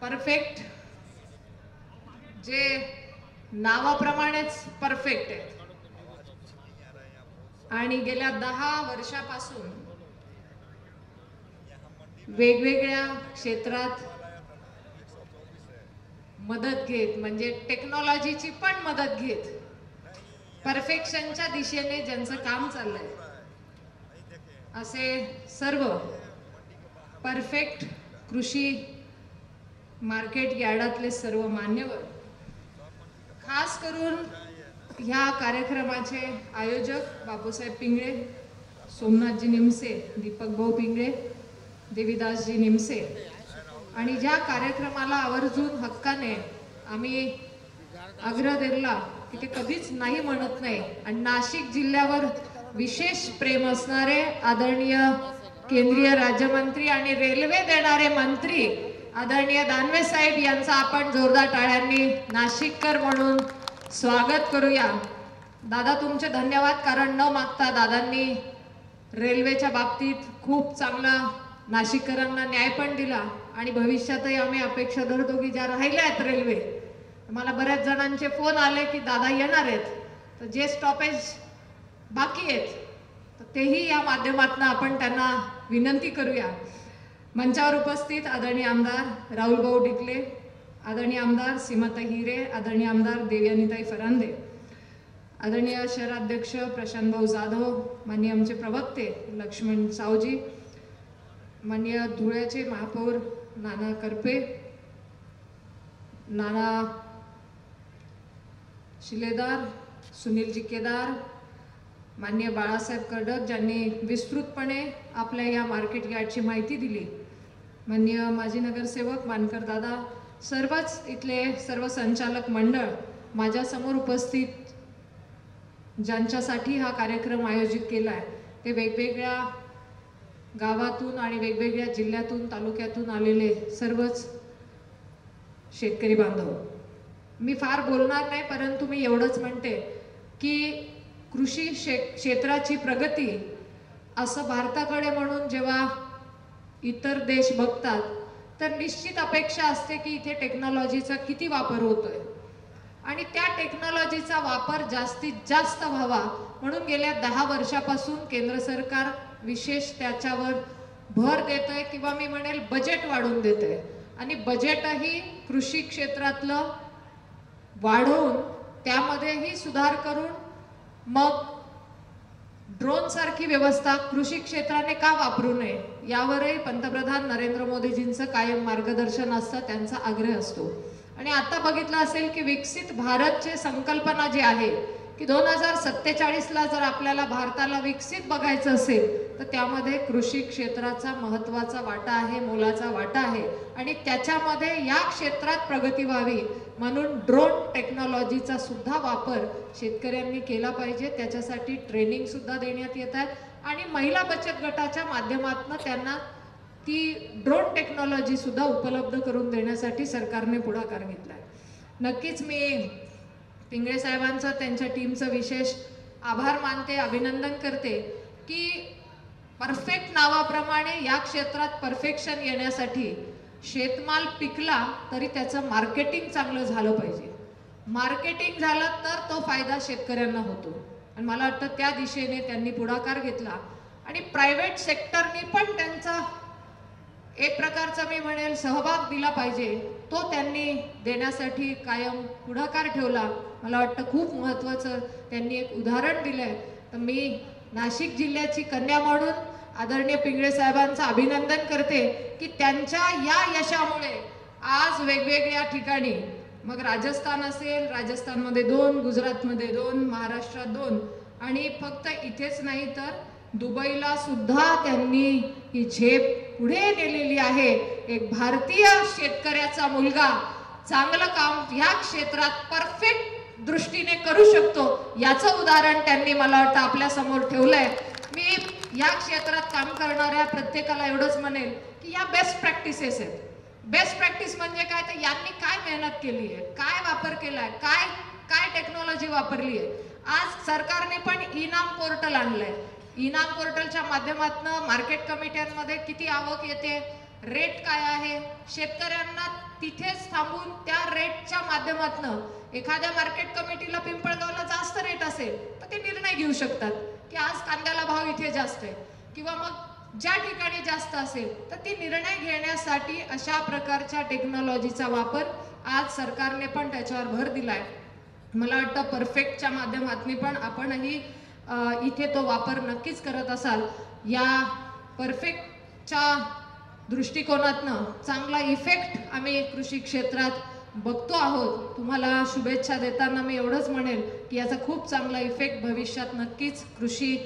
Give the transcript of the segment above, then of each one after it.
Perfect जे नावाप्रमाणेच perfect आहे आणि गेल्या 10 वर्षापासून वेगवेगळ्या क्षेत्रात मदत घेत म्हणजे टेक्नॉलॉजीची पण मदत घेत परफेक्शनच्या दिशेने ज्यांचं काम चाललंय असे सर्व परफेक्ट कृषी मार्केट यार्डातले सर्व मान्यवर, खास करून ह्या कार्यक्रमाचे आयोजक बापूसाहेब पिंगळे, सोमनाथजी निमसे, दीपक भाऊ पिंगळे, देवीदासजी निमसे आणि ज्या कार्यक्रमाला आवर्जून हक्काने आम्ही आग्रह धरला की ते कधीच नाही म्हणत नाही आणि नाशिक जिल्ह्यावर विशेष प्रेम असणारे आदरणीय केंद्रीय राज्यमंत्री आणि रेल्वे देणारे मंत्री आदरणीय दानवे साहेब यांचा आपण जोरदार टाळ्यांनी नाशिककर म्हणून स्वागत करूया। दादा तुमचे धन्यवाद, कारण न मागता दादांनी रेल्वेच्या बाबतीत खूप चांगला नाशिककरांना न्याय पण दिला आणि भविष्यातही आम्ही अपेक्षा धरतो की ज्या राहिल्या आहेत रेल्वे, मला बऱ्याच जणांचे फोन आले की दादा येणार आहेत, तर जे स्टॉपेज बाकी आहेत तर तेही या माध्यमातून आपण त्यांना विनंती करूया। मंचावर उपस्थित आदरणीय आमदार राहुल भाऊ डिकले, आदरणीय आमदार सीमाताई हिरे, आदरणीय आमदार देवयानीताई फरांदे, आदरणीय शहराध्यक्ष प्रशांत भाऊ जाधव, माननीय आमचे प्रवक्ते लक्ष्मण सावजी, माननीय धुळ्याचे महापौर नाना करपे, नाना शिलेदार, सुनीलजी केदार, माननीय बाळासाहेब कर्डक ज्यांनी विस्तृतपणे आपल्या या मार्केट यार्डची माहिती दिली, माननीय माजी नगरसेवक मानकर दादा, सर्वच इथले सर्व संचालक मंडळ, माझ्या समोर उपस्थित ज्यांच्यासाठी हा कार्यक्रम आयोजित केला आहे ते वेगवेगळ्या गावातून आणि वेगवेगळ्या जिल्ह्यातून तालुक्यातून आलेले सर्वच शेतकरी बांधव, मी फार बोलणार नाही, परंतु मी एवढंच म्हणते की कृषी क्षेत्राची प्रगती असं भारताकडे म्हणून जेव्हा इतर देश बघतात तर निश्चित अपेक्षा असते की इथे टेक्नॉलॉजीचा किती वापर होतोय आणि त्या टेक्नॉलॉजीचा वापर जास्तीत जास्त व्हावा म्हणून गेल्या 10 वर्षापासून केंद्र सरकार विशेष त्याच्यावर भर देतंय किंवा मी म्हणेल बजेट वाढवून देतंय आणि बजेटही कृषी क्षेत्रातलं वाढवून त्यामध्येही सुधार करून मग ड्रोन सारखी व्यवस्था कृषी क्षेत्राने का वापरू नये यावरही पंतप्रधान नरेंद्र मोदीजींचं कायम मार्गदर्शन असतं, त्यांचा आग्रह असतो। आणि आता बघितलं असेल की विकसित भारतची संकल्पना जी आहे की 2047ला जर आपल्याला भारताला विकसित बघायचं असेल तर त्यामध्ये कृषी क्षेत्राचा महत्त्वाचा वाटा आहे, मोलाचा वाटा आहे आणि त्याच्यामध्ये या क्षेत्रात प्रगती व्हावी म्हणून ड्रोन टेक्नॉलॉजीचा सुद्धा वापर शेतकऱ्यांनी केला पाहिजे। त्याच्यासाठी ट्रेनिंग सुद्धा देण्यात येत आहे आणि महिला बचत गटाच्या माध्यमातून त्यांना ती ड्रोन टेक्नॉलॉजी सुद्धा उपलब्ध करून देण्यासाठी सरकारने पुढाकार घेतला आहे। नक्कीच मी पिंगळे साहेबांचा त्यांच्या टीमचं विशेष आभार मानते, अभिनंदन करते की परफेक्ट नावाप्रमाणे या क्षेत्रात परफेक्शन येण्यासाठी शेतमाल पिकला तरी त्याचं मार्केटिंग चांगलं झालं पाहिजे, मार्केटिंग झालं तर तो फायदा शेतकऱ्यांना होतो आणि मला वाटतं त्या दिशेने त्यांनी पुढाकार घेतला आणि प्रायव्हेट सेक्टरनी पण त्यांचा एक प्रकारचा मी म्हणेल सहभाग दिला पाहिजे, तो त्यांनी देण्यासाठी कायम पुढाकार ठेवला। मला वाटतं खूप महत्त्वाचं त्यांनी एक उदाहरण दिलंय, तर मी नाशिक जिल्ह्याची कन्या म्हणून आदरणीय पिंगळे साहेबांचं अभिनंदन करते की त्यांच्या या यशामुळे आज वेगवेगळ्या ठिकाणी मग राजस्थान असेल, राजस्थानमध्ये 2, गुजरातमध्ये 2, महाराष्ट्रात 2 आणि फक्त इथेच नाही तर दुबईला सुद्धा त्यांनी ही झेप पुढे नेलेली आहे। एक भारतीय शेतकऱ्याचा मुलगा चांगलं काम या क्षेत्रात परफेक्ट दृष्टीने करू शकतो याचं उदाहरण त्यांनी मला वाटतं आपल्या समोर ठेवलंय। मी या क्षेत्रात काम करणाऱ्या प्रत्येकाला एवढंच म्हणेल की या बेस्ट प्रॅक्टिसेस आहेत। बेस्ट प्रॅक्टिस म्हणजे काय, तर यांनी काय मेहनत केली आहे, काय वापर केलाय, काय काय टेक्नॉलॉजी वापरली आहे। आज सरकारने पण इनाम पोर्टल आणलंय, इनाम पोर्टलच्या माध्यमातून मार्केट कमिट्यांमध्ये किती आवक येते, रेट काय आहे, शेतकऱ्यांना तिथेच थांबून त्या रेटच्या माध्यमातून एखाद्या मार्केट कमिटीला पिंपळगावला जास्त रेट असेल तर ते निर्णय घेऊ शकतात की आज कांद्याला भाव इथे जास्त आहे, किंवा मग ज्या ठिकाणी जास्त असेल तर ती निर्णय घेण्यासाठी अशा प्रकारच्या टेक्नॉलॉजीचा वापर आज सरकारने पण त्याच्यावर भर दिलाय. मला वाटतं परफेक्टच्या माध्यमातून पण आपणही इथे तो वापर नक्कीच करत असाल. या परफेक्टच्या दृष्टिकोनातनं चांगला इफेक्ट आम्ही कृषी क्षेत्रात बघतो आहोत. तुम्हाला शुभेच्छा देताना मी एवढंच म्हणेल की याचा खूप चांगला इफेक्ट भविष्यात नक्कीच कृषी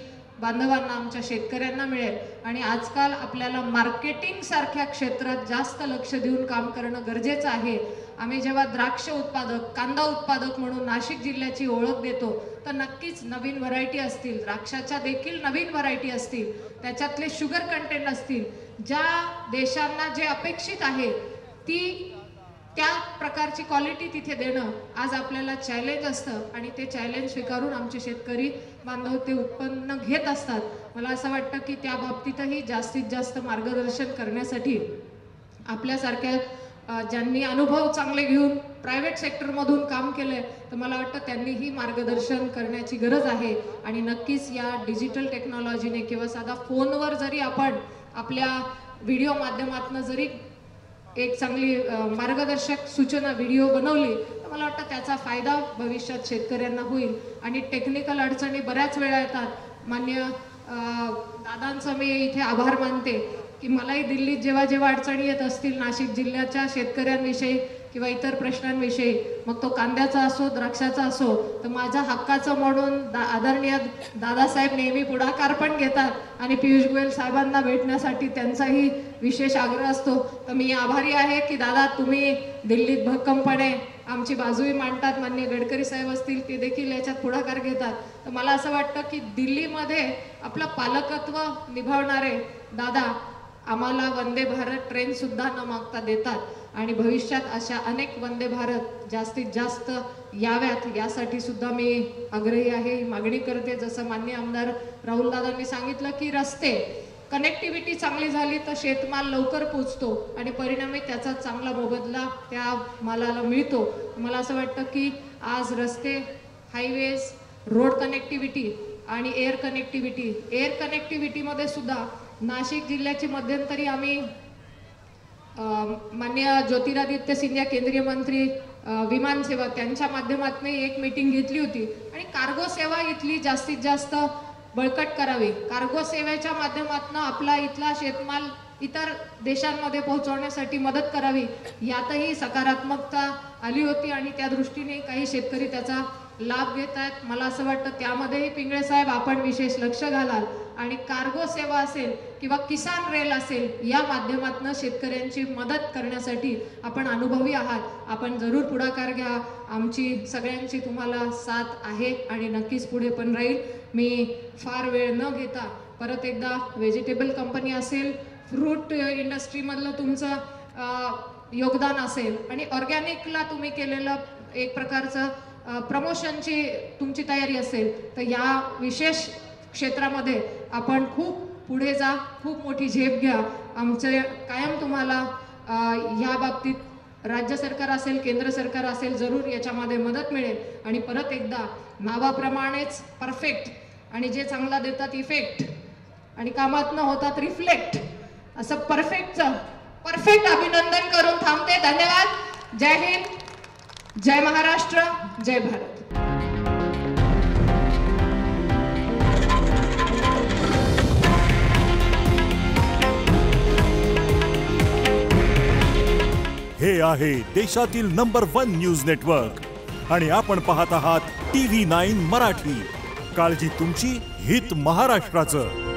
बांधवांना, आमच्या शेतकऱ्यांना मिळेल. आणि आजकाल आपल्याला मार्केटिंग सारख्या क्षेत्रात जास्त लक्ष देऊन काम करणं गरजेचं आहे. आम्ही जेव्हा द्राक्ष उत्पादक, कांदा उत्पादक म्हणून नाशिक जिल्ह्याची ओळख देतो तर नक्कीच नवीन व्हरायटी असतील, द्राक्षाच्या देखील नवीन व्हरायटी असतील, त्याच्यातले शुगर कंटेंट असतील, ज्या देशांना जे अपेक्षित आहे ती त्या प्रकारची क्वालिटी तिथे देणं आज आपल्याला चॅलेंज असतं आणि ते चॅलेंज स्वीकारून आमचे शेतकरी बांधव ते उत्पन्न घेत असतात. मला असं वाटतं की त्या बाबतीतही जास्तीत जास्त मार्गदर्शन करण्यासाठी आपल्यासारख्या ज्यांनी अनुभव चांगले घेऊन प्रायव्हेट सेक्टरमधून काम केलंय तर मला वाटतं त्यांनीही मार्गदर्शन करण्याची गरज आहे. आणि नक्कीच या डिजिटल टेक्नॉलॉजीने किंवा साधा फोनवर जरी आपण आपल्या व्हिडिओ माध्यमातून जरी एक चांगली मार्गदर्शक सूचना व्हिडिओ बनवली तर मला वाटतं त्याचा फायदा भविष्यात शेतकऱ्यांना होईल. आणि टेक्निकल अडचणी बऱ्याच वेळा येतात. मान्य दादांचं मी इथे आभार मानते की मलाही दिल्लीत जेव्हा जेव्हा अडचणी येत असतील नाशिक जिल्ह्याच्या शेतकऱ्यांविषयी किंवा इतर प्रश्नांविषयी, मग तो कांद्याचा असो, द्राक्षाचा असो, तर माझ्या हक्काचं म्हणून आदरणीय दादासाहेब नेहमी पुढाकार पण घेतात आणि पियुष गोयल साहेबांना भेटण्यासाठी त्यांचाही विशेष आग्रह असतो. तर मी आभारी आहे की दादा तुम्ही दिल्लीत भक्कमपणे आमची बाजूही मांडतात. माननीय गडकरी साहेब असतील ते देखील याच्यात पुढाकार घेतात. तर मला असं वाटतं की दिल्लीमध्ये आपलं पालकत्व निभावणारे दादा आम्हाला वंदे भारत ट्रेन सुद्धा न मागता देतात आणि भविष्यात अशा अनेक वंदे भारत जास्तीत जास्त याव्यात यासाठी सुद्धा मी आग्रही आहे, मागणी करते. जसं माननीय आमदार राहुल दादांनी सांगितलं की रस्ते कनेक्टिव्हिटी चांगली झाली तर शेतमाल लवकर पोचतो आणि परिणामी त्याचा चांगला मोबदला त्या मालाला मिळतो. मला असं वाटतं की आज रस्ते, हायवेज, रोड कनेक्टिव्हिटी आणि एअर कनेक्टिव्हिटीमध्ये सुद्धा नाशिक जिल्ह्याची मध्यंतरी आम्ही माननीय ज्योतिरादित्य सिंधिया केंद्रीय मंत्री विमान सेवा त्यांच्या माध्यमातून एक मीटिंग घेतली होती आणि कार्गो सेवा इथली जास्तीत जास्त बळकट करावी. कार्गो सेवेच्या माध्यमातून आपला इथला शेतमाल इतर देशांमध्ये पोहोचवण्यासाठी मदत करावी. यातही सकारात्मकता आली होती आणि त्या दृष्टीने काही शेतकरी त्याचा लाभ घेत आहेत. मला असं वाटतं त्यामध्येही पिंगळे साहेब आपण विशेष लक्ष घालाल आणि कार्गो सेवा असेल किंवा किसान रेल असेल या माध्यमातून शेतकऱ्यांची मदत करण्यासाठी आपण अनुभवी आहात. आपण जरूर पुढाकार घ्या. आमची सगळ्यांची तुम्हाला साथ आहे आणि नक्कीच पुढे पण राहील. मी फार वेळ न घेता परत एकदा व्हेजिटेबल कंपनी असेल, फ्रूट इंडस्ट्रीमधलं तुमचं योगदान असेल आणि ऑर्गॅनिकला तुम्ही केलेलं एक प्रकारचं प्रमोशनची तुमची तयारी असेल तर या विशेष क्षेत्रामध्ये आपण खूप पुढे जा, खूप मोठी झेप घ्या. आमचे कायम तुम्हाला ह्या बाबतीत राज्य सरकार असेल, केंद्र सरकार असेल, जरूर याच्यामध्ये मदत मिळेल. आणि परत एकदा नावाप्रमाणेच परफेक्ट आणि जे चांगला देतात इफेक्ट आणि कामात न होतात रिफ्लेक्ट असं परफेक्ट अभिनंदन करून थांबते. धन्यवाद. जय हिंद, जय महाराष्ट्र, जय भारत. हे आहे देशातील नंबर 1 न्यूज नेटवर्क आणि आपण पाहत आहात TV9 मराठी. काळजी तुमची, हित महाराष्ट्राचं.